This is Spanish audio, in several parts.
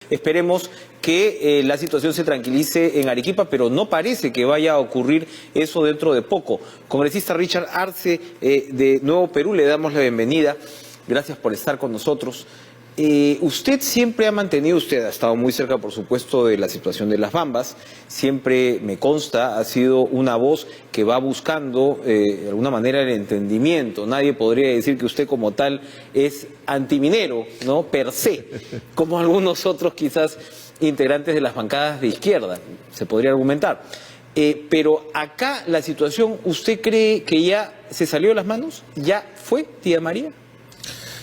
Esperemos que la situación se tranquilice en Arequipa, pero no parece que vaya a ocurrir eso dentro de poco. Congresista Richard Arce, de Nuevo Perú, le damos la bienvenida. Gracias por estar con nosotros. Usted siempre ha mantenido, usted ha estado muy cerca, por supuesto, de la situación de las Bambas, siempre me consta, ha sido una voz que va buscando, de alguna manera, el entendimiento. Nadie podría decir que usted como tal es antiminero, ¿no? Per se, como algunos otros quizás integrantes de las bancadas de izquierda, se podría argumentar. Pero acá la situación, ¿usted cree que ya se salió de las manos? ¿Ya fue, tía María?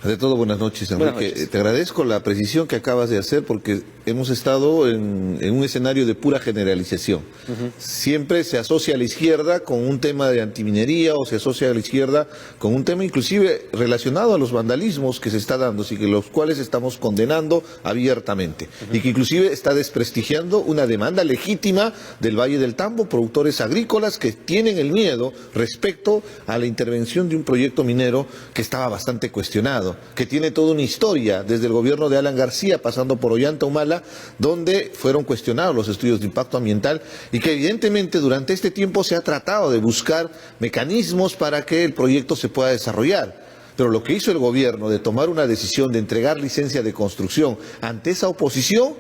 De todo, buenas noches, Enrique. Buenas noches. Te agradezco la precisión que acabas de hacer porque hemos estado en un escenario de pura generalización. Siempre se asocia a la izquierda con un tema de antiminería o se asocia a la izquierda con un tema inclusive relacionado a los vandalismos que se está dando y que los cuales estamos condenando abiertamente y que inclusive está desprestigiando una demanda legítima del Valle del Tambo, productores agrícolas que tienen el miedo respecto a la intervención de un proyecto minero que estaba bastante cuestionado, que tiene toda una historia desde el gobierno de Alan García pasando por Ollanta Humala, donde fueron cuestionados los estudios de impacto ambiental y que evidentemente durante este tiempo se ha tratado de buscar mecanismos para que el proyecto se pueda desarrollar. Pero lo que hizo el gobierno de tomar una decisión de entregar licencia de construcción ante esa oposición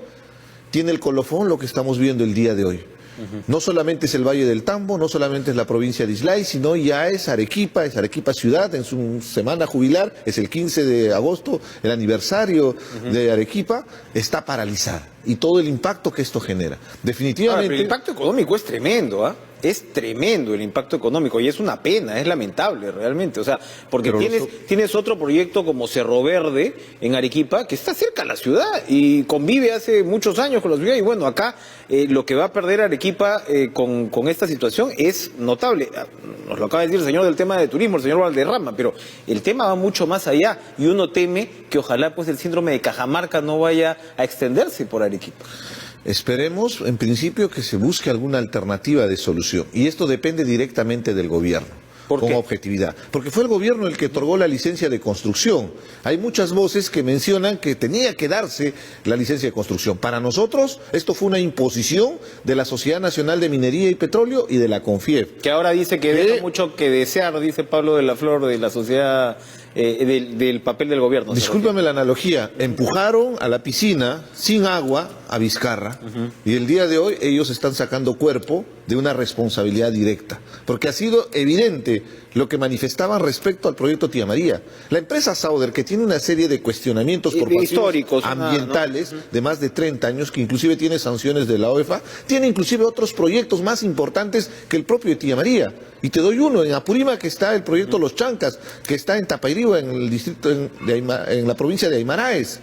tiene el colofón lo que estamos viendo el día de hoy. No solamente es el Valle del Tambo, no solamente es la provincia de Islay, sino ya es Arequipa ciudad, en su semana jubilar, es el 15 de agosto, el aniversario de Arequipa, está paralizada. Y todo el impacto que esto genera. Definitivamente... Ahora, pero el impacto económico es tremendo, ¿ah? Es tremendo el impacto económico y es una pena, es lamentable realmente, o sea, porque tienes otro proyecto como Cerro Verde en Arequipa que está cerca de la ciudad y convive hace muchos años con la ciudad y bueno, acá lo que va a perder Arequipa con esta situación es notable. Nos lo acaba de decir el señor del tema de turismo, el señor Valderrama, pero el tema va mucho más allá y uno teme que ojalá pues el síndrome de Cajamarca no vaya a extenderse por Arequipa. Esperemos, en principio, que se busque alguna alternativa de solución. Y esto depende directamente del gobierno, con objetividad. Porque fue el gobierno el que otorgó la licencia de construcción. Hay muchas voces que mencionan que tenía que darse la licencia de construcción. Para nosotros, esto fue una imposición de la Sociedad Nacional de Minería y Petróleo y de la CONFIEP. Que ahora dice que deja mucho que desear, dice Pablo de la Flor, de la sociedad... del papel del gobierno. Discúlpame la analogía, empujaron a la piscina sin agua a Vizcarra y el día de hoy ellos están sacando cuerpo de una responsabilidad directa, porque ha sido evidente lo que manifestaban respecto al proyecto Tía María. La empresa Sauder, que tiene una serie de cuestionamientos por históricos, ambientales, de más de 30 años, que inclusive tiene sanciones de la OEFA, tiene inclusive otros proyectos más importantes que el propio de Tía María. Y te doy uno, en Apurímac está el proyecto Los Chancas, que está en Tapairihue, en el distrito en la provincia de Aymaraes.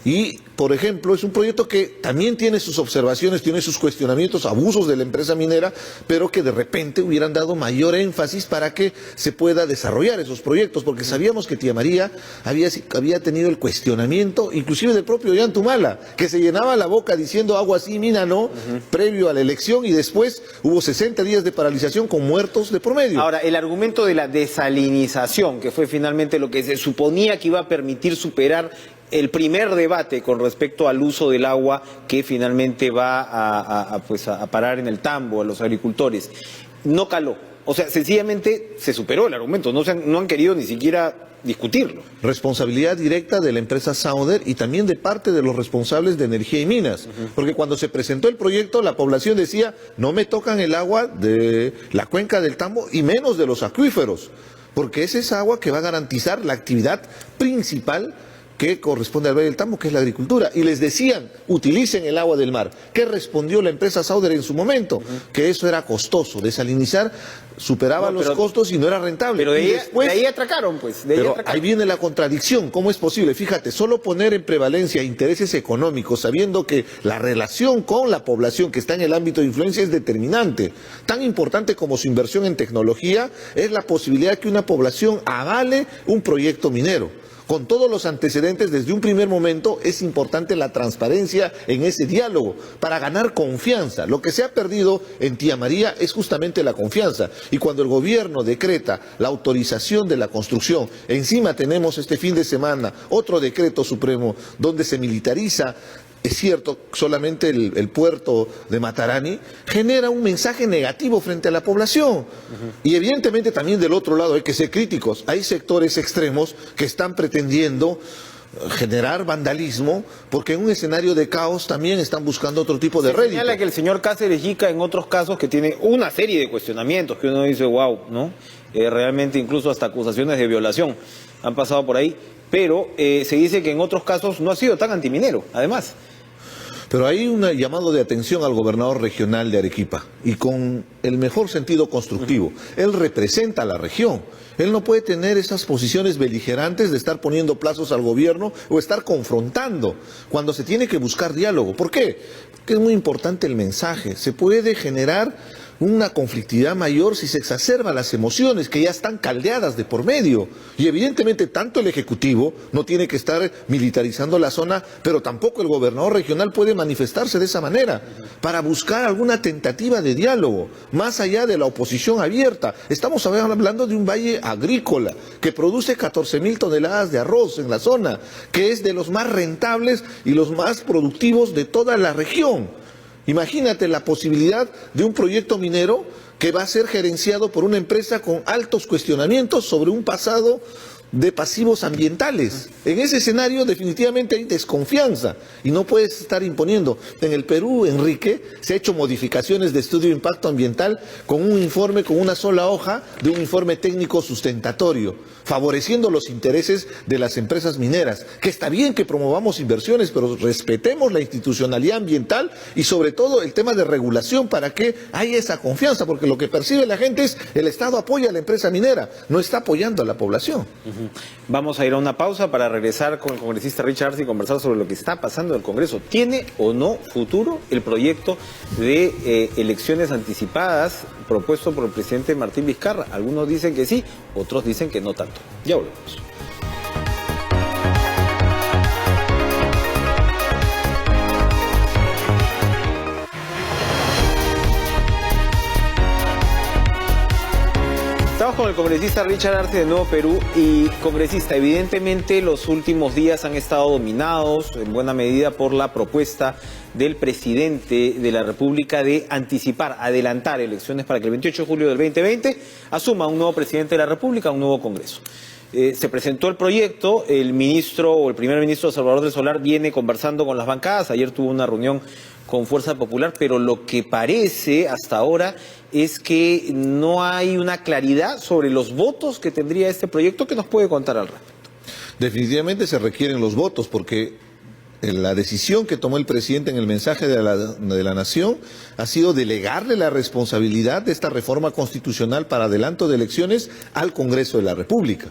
Y, por ejemplo, es un proyecto que también tiene sus observaciones, tiene sus cuestionamientos, abusos de la empresa minera, pero que de repente hubieran dado mayor énfasis para que se pueda desarrollar esos proyectos, porque sabíamos que Tía María había tenido el cuestionamiento, inclusive del propio Ollanta Humala, que se llenaba la boca diciendo agua sí, mina no, previo a la elección, y después hubo 60 días de paralización con muertos de por medio. Ahora, el argumento de la desalinización, que fue finalmente lo que se suponía que iba a permitir superar el primer debate con respecto al uso del agua que finalmente va a parar en el tambo a los agricultores, no caló. O sea, sencillamente se superó el argumento, no han querido ni siquiera discutirlo. Responsabilidad directa de la empresa Sauder y también de parte de los responsables de energía y minas, porque cuando se presentó el proyecto la población decía, no me tocan el agua de la cuenca del Tambo y menos de los acuíferos, porque es esa agua que va a garantizar la actividad principal que corresponde al Valle del Tambo, que es la agricultura. Y les decían, utilicen el agua del mar. ¿Qué respondió la empresa Sauder en su momento? Que eso era costoso. Desalinizar superaba los costos y no era rentable. Pero de ahí atracaron, pues. Ahí viene la contradicción. ¿Cómo es posible? Fíjate, solo poner en prevalencia intereses económicos, sabiendo que la relación con la población que está en el ámbito de influencia es determinante. Tan importante como su inversión en tecnología es la posibilidad de que una población avale un proyecto minero. Con todos los antecedentes, desde un primer momento, es importante la transparencia en ese diálogo para ganar confianza. Lo que se ha perdido en Tía María es justamente la confianza. Y cuando el gobierno decreta la autorización de la construcción, encima tenemos este fin de semana otro decreto supremo donde se militariza es cierto, solamente el puerto de Matarani genera un mensaje negativo frente a la población. Y evidentemente también del otro lado hay que ser críticos. Hay sectores extremos que están pretendiendo generar vandalismo, porque en un escenario de caos también están buscando otro tipo de rédito. Señala que el señor Cáceres Yica en otros casos que tiene una serie de cuestionamientos que uno dice, wow, ¿no? Realmente incluso hasta acusaciones de violación han pasado por ahí, pero se dice que en otros casos no ha sido tan antiminero, además. Pero hay un llamado de atención al gobernador regional de Arequipa, y con el mejor sentido constructivo. Él representa a la región. Él no puede tener esas posiciones beligerantes de estar poniendo plazos al gobierno o estar confrontando, cuando se tiene que buscar diálogo. ¿Por qué? Porque es muy importante el mensaje. Se puede generar una conflictividad mayor si se exacerban las emociones que ya están caldeadas de por medio. Y evidentemente tanto el Ejecutivo no tiene que estar militarizando la zona, pero tampoco el gobernador regional puede manifestarse de esa manera, para buscar alguna tentativa de diálogo, más allá de la oposición abierta. Estamos hablando de un valle agrícola que produce 14.000 toneladas de arroz en la zona, que es de los más rentables y los más productivos de toda la región. Imagínate la posibilidad de un proyecto minero que va a ser gerenciado por una empresa con altos cuestionamientos sobre un pasado de pasivos ambientales. En ese escenario definitivamente hay desconfianza y no puedes estar imponiendo. En el Perú, Enrique, se ha hecho modificaciones de estudio de impacto ambiental con un informe, con una sola hoja de un informe técnico sustentatorio, favoreciendo los intereses de las empresas mineras. Que está bien que promovamos inversiones, pero respetemos la institucionalidad ambiental y sobre todo el tema de regulación para que haya esa confianza, porque lo que percibe la gente es el Estado apoya a la empresa minera, no está apoyando a la población. Vamos a ir a una pausa para regresar con el congresista Richard Arce y conversar sobre lo que está pasando en el Congreso. ¿Tiene o no futuro el proyecto de elecciones anticipadas propuesto por el presidente Martín Vizcarra? Algunos dicen que sí, otros dicen que no tanto. Ya volvemos. Estamos con el congresista Richard Arce de Nuevo Perú. Y congresista, evidentemente los últimos días han estado dominados en buena medida por la propuesta del presidente de la República de anticipar, adelantar elecciones para que el 28 de julio del 2020 asuma un nuevo presidente de la República, un nuevo Congreso. Se presentó el proyecto, el ministro o el primer ministro Salvador del Solar viene conversando con las bancadas, ayer tuvo una reunión con Fuerza Popular, pero lo que parece hasta ahora es que no hay una claridad sobre los votos que tendría este proyecto. ¿Qué nos puede contar al respecto? Definitivamente se requieren los votos, porque la decisión que tomó el presidente en el mensaje de la Nación ha sido delegarle la responsabilidad de esta reforma constitucional para adelanto de elecciones al Congreso de la República.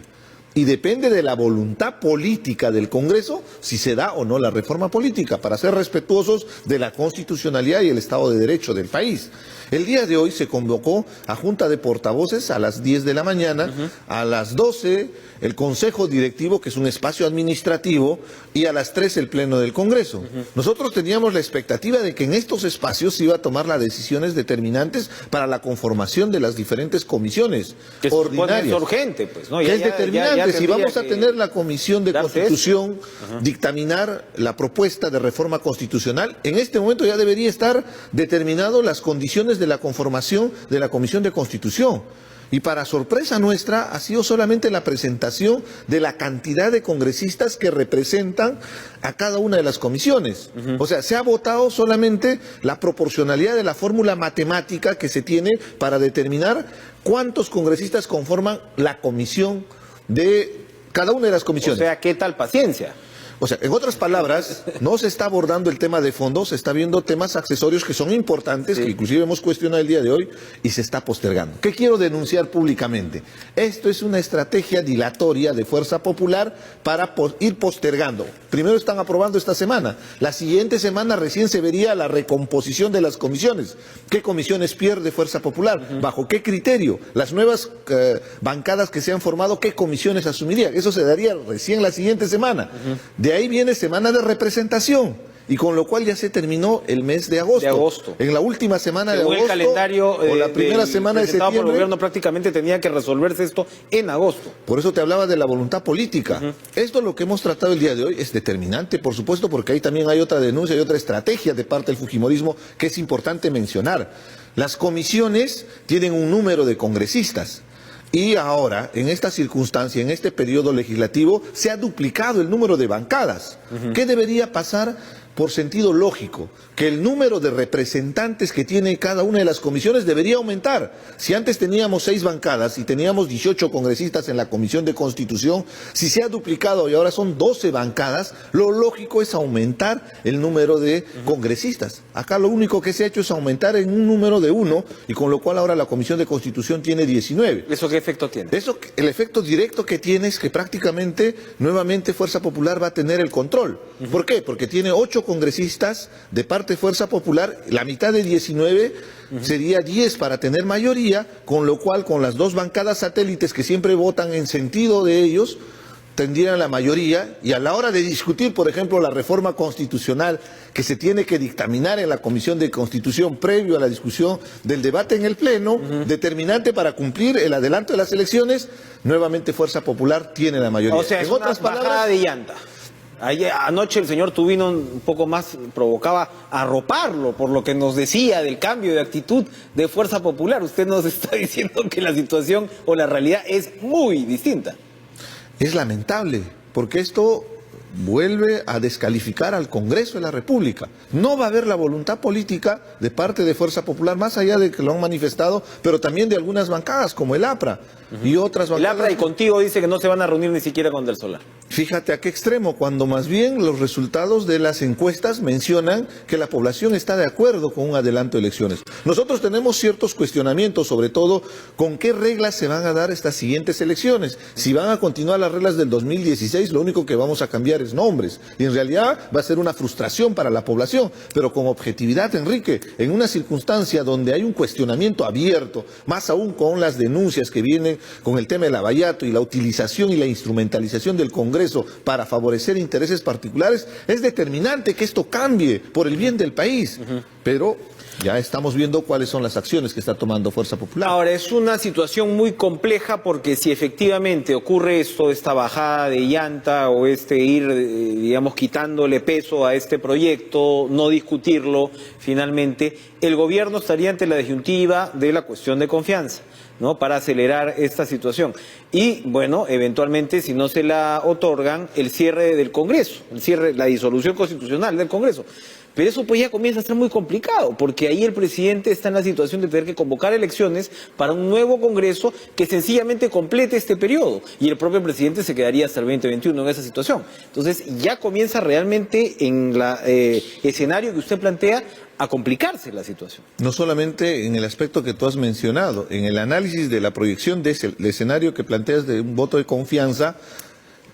Y depende de la voluntad política del Congreso si se da o no la reforma política, para ser respetuosos de la constitucionalidad y el Estado de Derecho del país. El día de hoy se convocó a Junta de Portavoces a las 10 de la mañana, a las 12 el Consejo Directivo, que es un espacio administrativo, y a las 3 el Pleno del Congreso. Nosotros teníamos la expectativa de que en estos espacios se iba a tomar las decisiones determinantes para la conformación de las diferentes comisiones ordinarias. Es urgente, pues, ¿no? Que es determinante. Si vamos a tener la Comisión de Constitución, dictaminar la propuesta de reforma constitucional, en este momento ya debería estar determinado las condiciones de la conformación de la Comisión de Constitución. Y para sorpresa nuestra ha sido solamente la presentación de la cantidad de congresistas que representan a cada una de las comisiones. O sea, se ha votado solamente la proporcionalidad de la fórmula matemática que se tiene para determinar cuántos congresistas conforman la comisión de cada una de las comisiones. O sea, ¿qué tal paciencia? O sea, en otras palabras, no se está abordando el tema de fondo, se está viendo temas accesorios que son importantes, que inclusive hemos cuestionado el día de hoy, y se está postergando. ¿Qué quiero denunciar públicamente? Esto es una estrategia dilatoria de Fuerza Popular para ir postergando. Primero están aprobando esta semana. La siguiente semana recién se vería la recomposición de las comisiones. ¿Qué comisiones pierde Fuerza Popular? ¿Bajo qué criterio? Las nuevas bancadas que se han formado, ¿qué comisiones asumirían? Eso se daría recién la siguiente semana. De ahí viene semana de representación. y con lo cual ya se terminó el mes de agosto. En la última semana de agosto, el calendario o la primera semana de presentado por el septiembre, gobierno, prácticamente tenía que resolverse esto en agosto. Por eso te hablaba de la voluntad política. Esto, lo que hemos tratado el día de hoy, es determinante, por supuesto, porque ahí también hay otra denuncia y otra estrategia de parte del fujimorismo que es importante mencionar. Las comisiones tienen un número de congresistas. Y ahora, en esta circunstancia, en este periodo legislativo, se ha duplicado el número de bancadas. ¿Qué debería pasar? Por sentido lógico, que el número de representantes que tiene cada una de las comisiones debería aumentar. Si antes teníamos 6 bancadas y teníamos 18 congresistas en la Comisión de Constitución, si se ha duplicado y ahora son 12 bancadas, lo lógico es aumentar el número de congresistas. Acá lo único que se ha hecho es aumentar en un número de 1, y con lo cual ahora la Comisión de Constitución tiene 19. ¿Eso qué efecto tiene? El efecto directo que tiene es que prácticamente, nuevamente, Fuerza Popular va a tener el control. ¿Por qué? Porque tiene 8 congresistas de parte de Fuerza Popular, la mitad de 19 sería 10 para tener mayoría, con lo cual con las 2 bancadas satélites que siempre votan en sentido de ellos, tendrían la mayoría, y a la hora de discutir, por ejemplo, la reforma constitucional que se tiene que dictaminar en la Comisión de Constitución previo a la discusión del debate en el Pleno, determinante para cumplir el adelanto de las elecciones, nuevamente Fuerza Popular tiene la mayoría. O sea, es una bajada de llanta. Anoche el señor Tubino un poco más provocaba arroparlo por lo que nos decía del cambio de actitud de Fuerza Popular. Usted nos está diciendo que la situación o la realidad es muy distinta. Es lamentable, porque esto vuelve a descalificar al Congreso de la República. No va a haber la voluntad política de parte de Fuerza Popular, más allá de que lo han manifestado, pero también de algunas bancadas, como el APRA y otras bancadas. El APRA y Contigo dice que no se van a reunir ni siquiera con Del Solar. Fíjate a qué extremo, cuando más bien los resultados de las encuestas mencionan que la población está de acuerdo con un adelanto de elecciones. Nosotros tenemos ciertos cuestionamientos, sobre todo con qué reglas se van a dar estas siguientes elecciones. Si van a continuar las reglas del 2016, lo único que vamos a cambiar es nombres. Y en realidad va a ser una frustración para la población. Pero con objetividad, Enrique, en una circunstancia donde hay un cuestionamiento abierto, más aún con las denuncias que vienen con el tema del abayato y la utilización y la instrumentalización del Congreso para favorecer intereses particulares, es determinante que esto cambie por el bien del país. Pero ya estamos viendo cuáles son las acciones que está tomando Fuerza Popular. Ahora, es una situación muy compleja porque si efectivamente ocurre esto, esta bajada de llanta o ir, digamos, quitándole peso a este proyecto, no discutirlo finalmente, el gobierno estaría ante la disyuntiva de la cuestión de confianza, ¿no? Para acelerar esta situación. Y, bueno, eventualmente, si no se la otorgan, el cierre del Congreso, la disolución constitucional del Congreso. Pero eso pues ya comienza a ser muy complicado, porque ahí el presidente está en la situación de tener que convocar elecciones para un nuevo Congreso que sencillamente complete este periodo. Y el propio presidente se quedaría hasta el 2021 en esa situación. Entonces ya comienza realmente en el escenario que usted plantea a complicarse la situación. No solamente en el aspecto que tú has mencionado, en el análisis de la proyección de el escenario que planteas de un voto de confianza,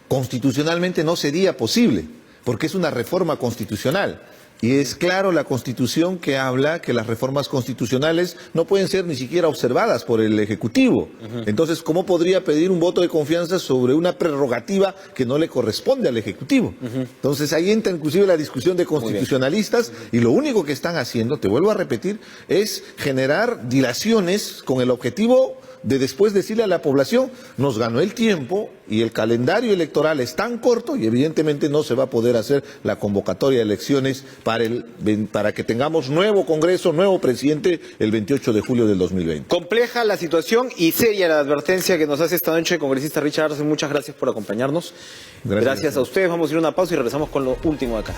constitucionalmente no sería posible, porque es una reforma constitucional. Y es claro la Constitución que habla que las reformas constitucionales no pueden ser ni siquiera observadas por el Ejecutivo. Entonces, ¿cómo podría pedir un voto de confianza sobre una prerrogativa que no le corresponde al Ejecutivo? Entonces, ahí entra inclusive la discusión de constitucionalistas, y lo único que están haciendo, te vuelvo a repetir, es generar dilaciones con el objetivo de después decirle a la población, nos ganó el tiempo y el calendario electoral es tan corto y evidentemente no se va a poder hacer la convocatoria de elecciones para que tengamos nuevo Congreso, nuevo presidente el 28 de julio del 2020. Compleja la situación y seria la advertencia que nos hace esta noche el congresista Richard Arce. Muchas gracias por acompañarnos. Gracias a ustedes. Vamos a ir a una pausa y regresamos con lo último de acá.